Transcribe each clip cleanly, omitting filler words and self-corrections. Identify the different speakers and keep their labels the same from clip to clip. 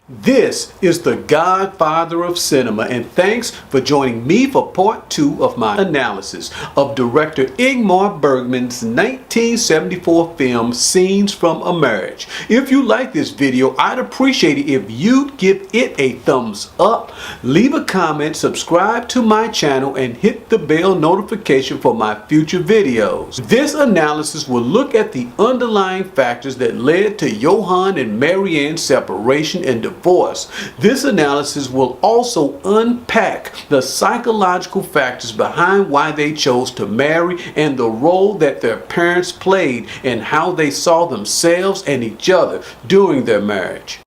Speaker 1: This is the Godfather of cinema, and thanks for joining me for part 2 of my analysis of director Ingmar Bergman's 1974 film Scenes from a Marriage. If you like this video, I'd appreciate it if you'd give it a thumbs up, leave a comment, subscribe to my channel, and hit the bell notification for my future videos. This analysis will look at the underlying factors that led to Johan and Marianne's separation and divorce. This analysis will also unpack the psychological factors behind why they chose to marry and the role that their parents played in how they saw themselves and each other during their marriage.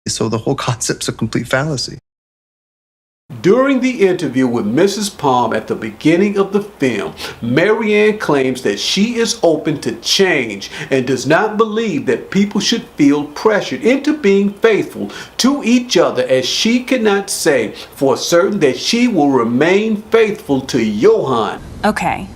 Speaker 2: So the whole concept's a complete fallacy.
Speaker 1: During the interview with Mrs. Palm at the beginning of the film, Marianne claims that she is open to change and does not believe that people should feel pressured into being faithful to each other, as she cannot say for certain that she will remain faithful to Johan.
Speaker 3: Okay.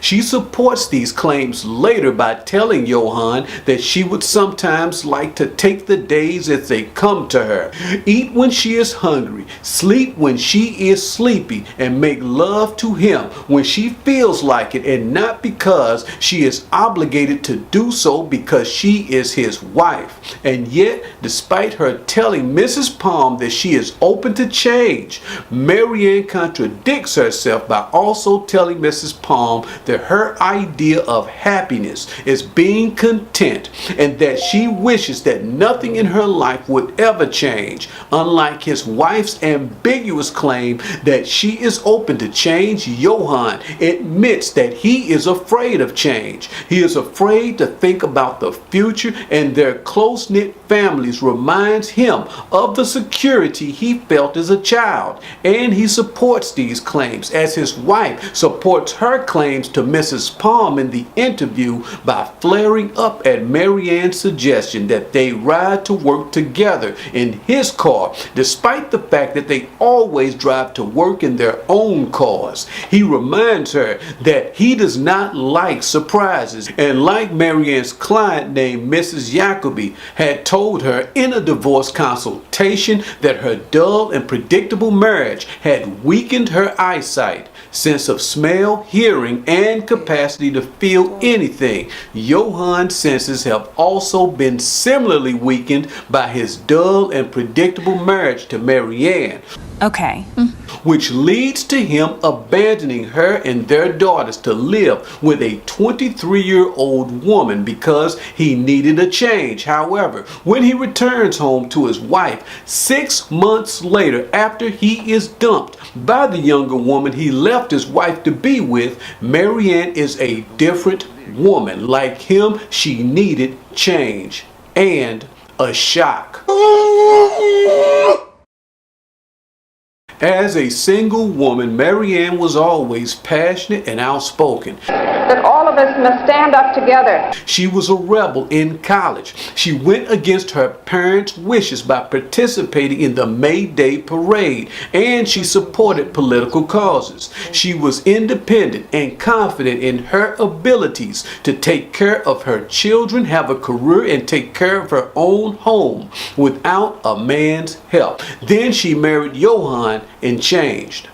Speaker 1: She supports these claims later by telling Johan that she would sometimes like to take the days as they come to her, eat when she is hungry, sleep when she is sleepy, and make love to him when she feels like it, and not because she is obligated to do so because she is his wife. And yet, despite her telling Mrs. Palm that she is open to change, Marianne contradicts herself by also telling Mrs. Palm that her idea of happiness is being content and that she wishes that nothing in her life would ever change, unlike his wife's ambiguous claim that she is open to change. Johan admits that he is afraid of change. He is afraid to think about the future, and their close-knit families reminds him of the security he felt as a child, and he supports these claims as his wife supports her claims to Mrs. Palm in the interview by flaring up at Marianne's suggestion that they ride to work together in his car, despite the fact that they always drive to work in their own cars. He reminds her that he does not like surprises, and like Marianne's client named Mrs. Jacobi had told her in a divorce consultation, that her dull and predictable marriage had weakened her eyesight, sense of smell, hearing, and capacity to feel anything. Johan's senses have also been similarly weakened by his dull and predictable marriage to Marianne.
Speaker 3: Okay.
Speaker 1: Which leads to him abandoning her and their daughters to live with a 23-year-old woman because he needed a change. However, when he returns home to his wife 6 months later, after he is dumped by the younger woman he left his wife to be with, Marianne is a different woman. Like him, she needed change and a shock. As a single woman, Marianne was always passionate and outspoken.
Speaker 4: That all of us must stand up together.
Speaker 1: She was a rebel in college. She went against her parents' wishes by participating in the May Day parade, and she supported political causes. She was independent and confident in her abilities to take care of her children, have a career, and take care of her own home without a man's help. Then she married Johan and changed.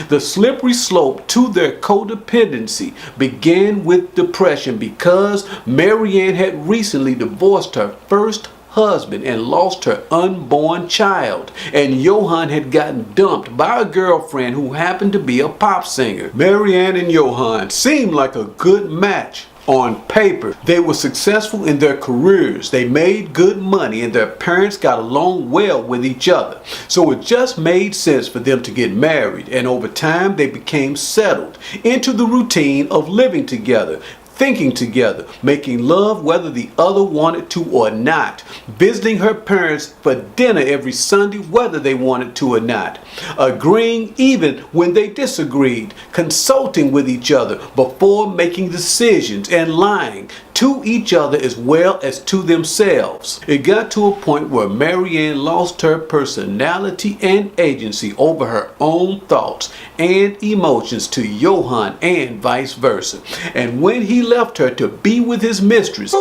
Speaker 1: The slippery slope to their codependency began with depression because Marianne had recently divorced her first husband and lost her unborn child, and Johan had gotten dumped by a girlfriend who happened to be a pop singer. Marianne and Johan seemed like a good match. On paper, they were successful in their careers, they made good money, and their parents got along well with each other. So it just made sense for them to get married, and over time they became settled into the routine of living together. thinking together, making love whether the other wanted to or not, visiting her parents for dinner every Sunday whether they wanted to or not, agreeing even when they disagreed, consulting with each other before making decisions, and lying to each other as well as to themselves. It got to a point where Marianne lost her personality and agency over her own thoughts and emotions to Johan and vice versa. And when he left her to be with his mistress,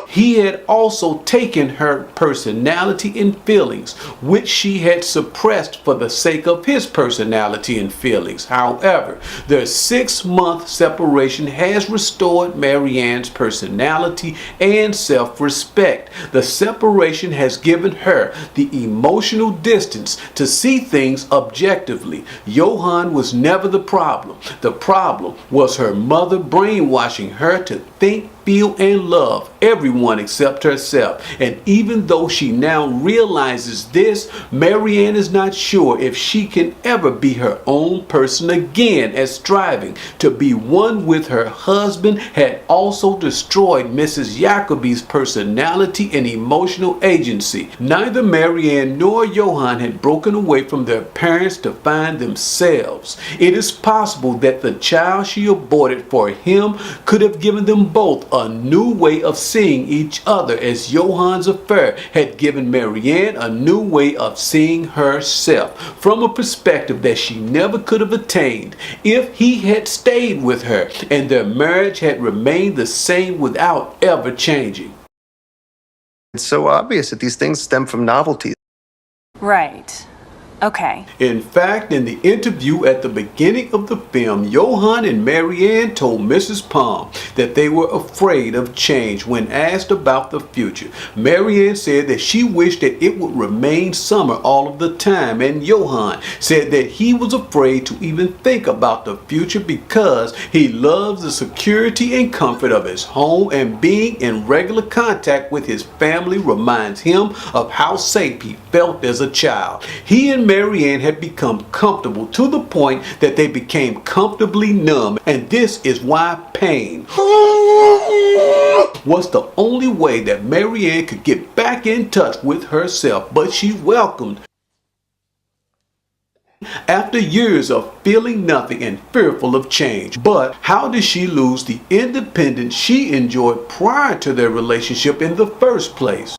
Speaker 1: he had also taken her personality and feelings, which she had suppressed for the sake of his personality and feelings. However, their 6-month separation has restored Marianne's personality and self-respect. The separation has given her the emotional distance to see things objectively. Johan was never the problem. The problem was her mother brainwashing her to think, feel, and love everyone except herself. And even though she now realizes this, Marianne is not sure if she can ever be her own person again, as striving to be one with her husband had also destroyed Mrs. Jacobi's personality and emotional agency. Neither Marianne nor Johan had broken away from their parents to find themselves. It is possible that the child she aborted for him could have given them both a new way of seeing each other, as Johan's affair had given Marianne a new way of seeing herself from a perspective that she never could have attained if he had stayed with her and their marriage had remained the same without ever changing.
Speaker 2: It's so obvious that these things stem from novelty.
Speaker 3: Right. Okay.
Speaker 1: In fact, in the interview at the beginning of the film, Johan and Marianne told Mrs. Palm that they were afraid of change when asked about the future. Marianne said that she wished that it would remain summer all of the time, and Johan said that he was afraid to even think about the future because he loves the security and comfort of his home, and being in regular contact with his family reminds him of how safe he felt as a child. He and Marianne had become comfortable to the point that they became comfortably numb, and this is why pain was the only way that Marianne could get back in touch with herself. But she welcomed, after years of feeling nothing and fearful of change. But how did she lose the independence she enjoyed prior to their relationship in the first place?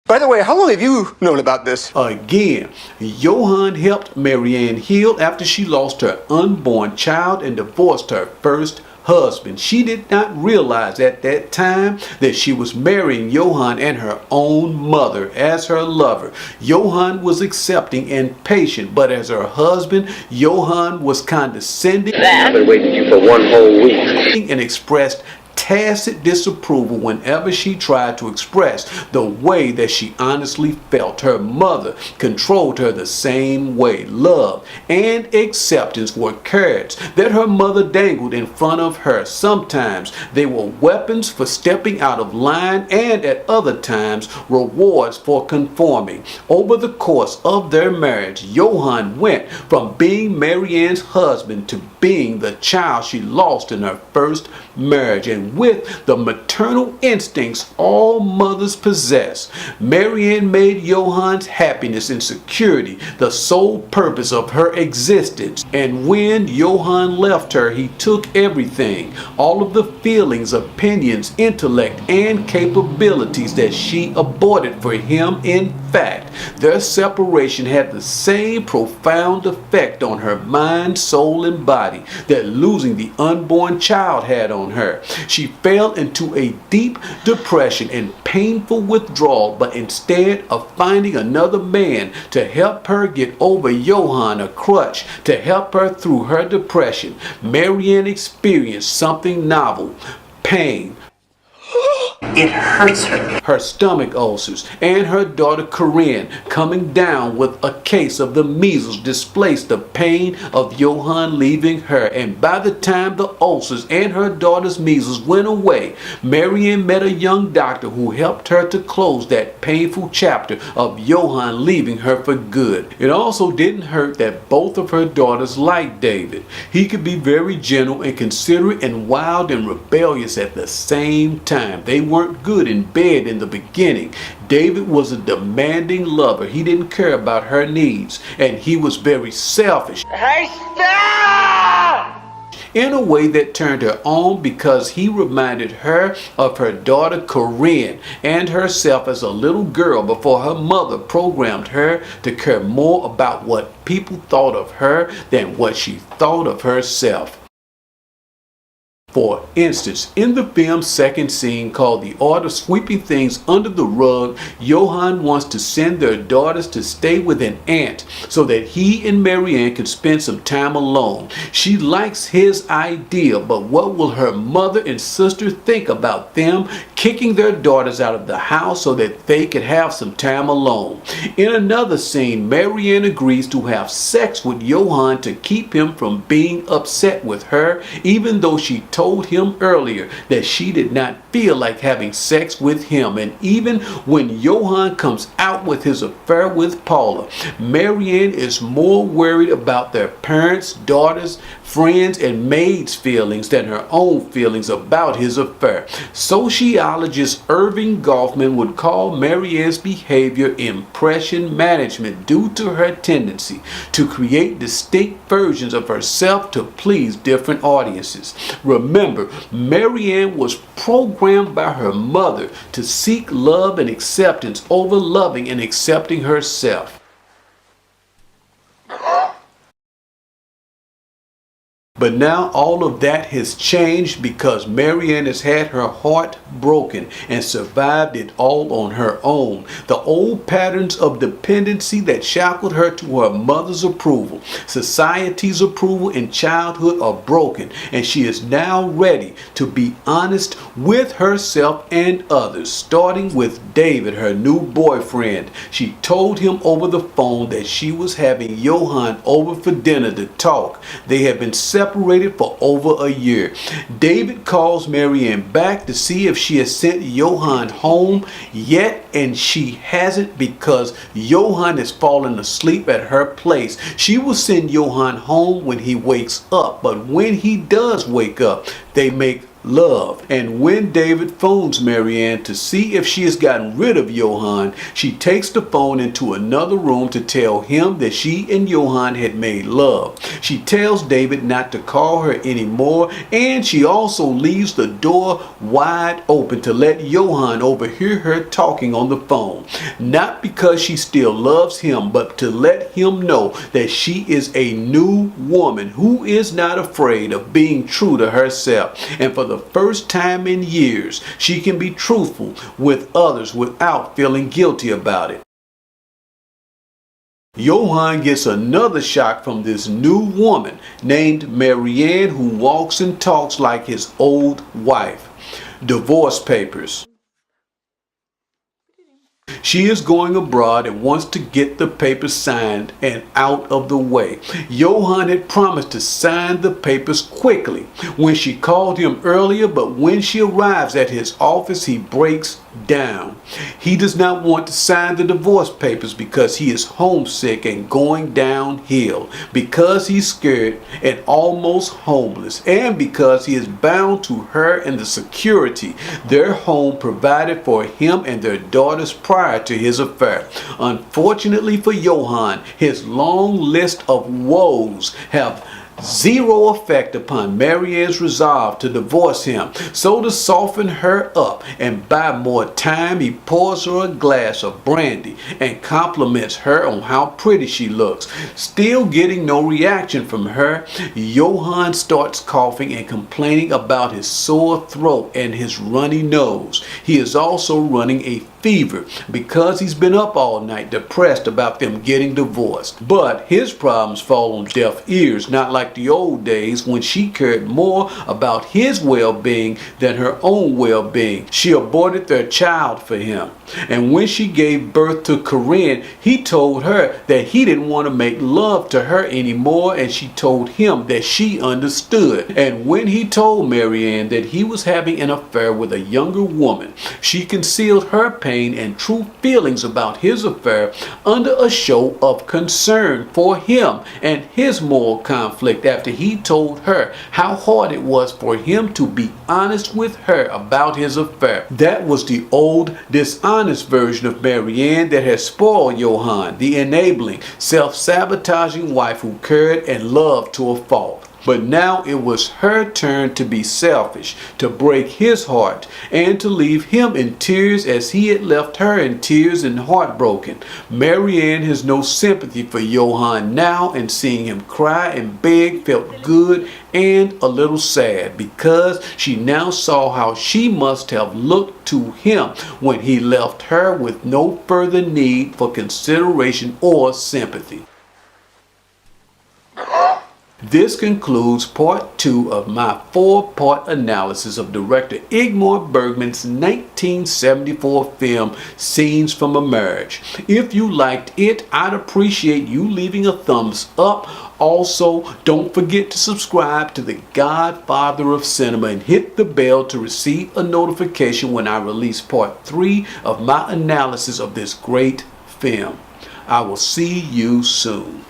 Speaker 5: By the way, how long have you known about this?
Speaker 1: Again, Johan helped Marianne heal after she lost her unborn child and divorced her first husband. She did not realize at that time that she was marrying Johan and her own mother as her lover. Johan was accepting and patient, but as her husband, Johan was condescending.
Speaker 6: I've been waiting for you for 1 whole week.
Speaker 1: And expressed tacit disapproval whenever she tried to express the way that she honestly felt. Her mother controlled her the same way. Love and acceptance were carrots that her mother dangled in front of her. Sometimes they were weapons for stepping out of line, and at other times rewards for conforming. Over the course of their marriage, Johan went from being Marianne's husband to being the child she lost in her first marriage. And with the maternal instincts all mothers possess, Marianne made Johan's happiness and security the sole purpose of her existence. And when Johan left her, he took everything, all of the feelings, opinions, intellect, and capabilities that she aborted for him. In fact, their separation had the same profound effect on her mind, soul, and body that losing the unborn child had on her. She fell into a deep depression and painful withdrawal, but instead of finding another man to help her get over Johan, a crutch to help her through her depression, Marianne experienced something novel: pain.
Speaker 7: It hurts her.
Speaker 1: Her stomach ulcers, and her daughter Katarina coming down with a case of the measles displaced the pain of Johan leaving her. And by the time the ulcers and her daughter's measles went away, Marianne met a young doctor who helped her to close that painful chapter of Johan leaving her for good. It also didn't hurt that both of her daughters liked David. He could be very gentle and considerate and wild and rebellious at the same time. They weren't good in bed in the beginning. David was a demanding lover. He didn't care about her needs, and he was very selfish.
Speaker 7: Hey, stop!
Speaker 1: In a way that turned her on, because he reminded her of her daughter Katarina and herself as a little girl before her mother programmed her to care more about what people thought of her than what she thought of herself. For instance, in the film's second scene called The Art of Sweeping Things Under the Rug, Johan wants to send their daughters to stay with an aunt so that he and Marianne can spend some time alone. She likes his idea, but what will her mother and sister think about them kicking their daughters out of the house so that they could have some time alone? In another scene, Marianne agrees to have sex with Johan to keep him from being upset with her, even though she told him earlier that she did not feel like having sex with him. And even when Johan comes out with his affair with Paula, Marianne is more worried about their parents, daughters, friends, and maids' feelings than her own feelings about his affair. Sociologist Irving Goffman would call Marianne's behavior impression management due to her tendency to create distinct versions of herself to please different audiences. Remember, Marianne was programmed by her mother to seek love and acceptance over loving and accepting herself. But now all of that has changed because Marianne has had her heart broken and survived it all on her own. The old patterns of dependency that shackled her to her mother's approval, society's approval in childhood are broken, and she is now ready to be honest with herself and others, starting with David, her new boyfriend. She told him over the phone that she was having Johan over for dinner to talk. They have been separated for over a year. David calls Marianne back to see if she has sent Johan home yet, and she hasn't because Johan has fallen asleep at her place. She will send Johan home when he wakes up, but when he does wake up, they make love. And when David phones Marianne to see if she has gotten rid of Johan, she takes the phone into another room to tell him that she and Johan had made love. She tells David not to call her anymore, and she also leaves the door wide open to let Johan overhear her talking on the phone. Not because she still loves him, but to let him know that she is a new woman who is not afraid of being true to herself. And for the first time in years, she can be truthful with others without feeling guilty about it. Johan gets another shock from this new woman named Marianne, who walks and talks like his old wife. Divorce papers. She is going abroad and wants to get the papers signed and out of the way. Johan had promised to sign the papers quickly when she called him earlier, but when she arrives at his office, he breaks down. He does not want to sign the divorce papers because he is homesick and going downhill, because he's scared and almost homeless, and because he is bound to her and the security their home provided for him and their daughters prior to his affair. Unfortunately for Johan, his long list of woes have zero effect upon Marianne's resolve to divorce him. So to soften her up and buy more time, he pours her a glass of brandy and compliments her on how pretty she looks. Still getting no reaction from her, Johan starts coughing and complaining about his sore throat and his runny nose. He is also running a fever because he's been up all night depressed about them getting divorced. But his problems fall on deaf ears, not like the old days when she cared more about his well-being than her own well-being. She aborted their child for him. And when she gave birth to Corinne, he told her that he didn't want to make love to her anymore, and she told him that she understood. And when he told Marianne that he was having an affair with a younger woman, she concealed her pain and true feelings about his affair under a show of concern for him and his moral conflict after he told her how hard it was for him to be honest with her about his affair. That was the old, dishonest version of Marianne that had spoiled Johan, the enabling, self-sabotaging wife who cared and loved to a fault. But now it was her turn to be selfish, to break his heart, and to leave him in tears as he had left her in tears and heartbroken. Marianne has no sympathy for Johan now, and seeing him cry and beg felt good and a little sad, because she now saw how she must have looked to him when he left her with no further need for consideration or sympathy. This concludes part 2 of my 4-part analysis of director Ingmar Bergman's 1974 film Scenes from a Marriage. If you liked it, I'd appreciate you leaving a thumbs up. Also, don't forget to subscribe to the Godfather of Cinema and hit the bell to receive a notification when I release part 3 of my analysis of this great film. I will see you soon.